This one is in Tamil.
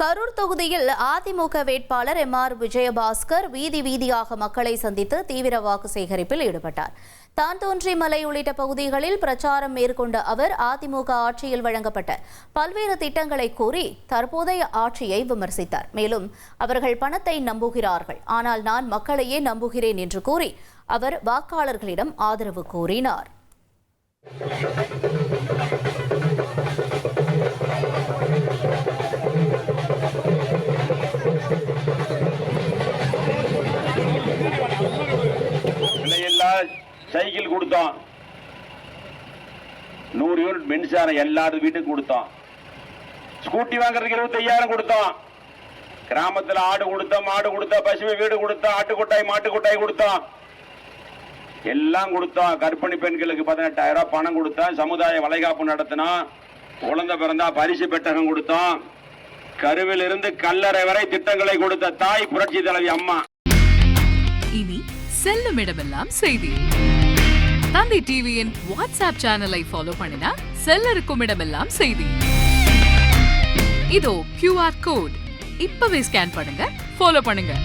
கரூர் தொகுதியில் அதிமுக வேட்பாளர் எம்.ஆர். விஜயபாஸ்கர் வீதி வீதியாக மக்களை சந்தித்து தீவிர வாக்கு சேகரிப்பில் ஈடுபட்டார். தான்தோன்றிமலை உள்ளிட்ட பகுதிகளில் பிரச்சாரம் மேற்கொண்ட அவர் அதிமுக ஆட்சியில் வழங்கப்பட்ட பல்வேறு திட்டங்களை கூறி தற்போதைய ஆட்சியை விமர்சித்தார். மேலும் அவர்கள் பணத்தை நம்புகிறார்கள், ஆனால் நான் மக்களையே நம்புகிறேன் என்று கூறி அவர் வாக்காளர்களிடம் ஆதரவு கோரினார். சைக்கிள் கொடுத்தோம், 100 யூனிட் மின்சாரம் எல்லாரும் வீட்டுக்கு கொடுத்தோம். ஸ்கூட்டி வாங்குறதுக்கு 25,000 கொடுத்தோம். கிராமத்தில் ஆடு கொடுத்தோம், மாடு கொடுத்தோம், பசுமை வீடு கொடுத்தோம், ஆட்டுக்கொட்டாய் மாட்டுக்கொட்டாய் கொடுத்தோம், எல்லாம் கொடுத்தோம். கர்ப்பிணி பெண்களுக்கு 18,000 பணம் கொடுத்தோம். சமுதாய வளைகாப்பு நடத்தினோம். குழந்தை பிறந்தா பரிசு பெட்டகம் கொடுத்தோம். கருவில் இருந்து கல்லறை வரை திட்டங்களை கொடுத்த தாய் புரட்சி தலைவி அம்மா. இனி செல்லும் இடமெல்லாம் செய்தி. தந்தை டிவியின் வாட்ஸ்அப் சேனலை ஃபாலோ பண்ணினா செல்லருக்கும் இடமெல்லாம் செய்தி. இதோ QR கோட் இப்பவே ஸ்கேன் பண்ணுங்க, ஃபாலோ பண்ணுங்க.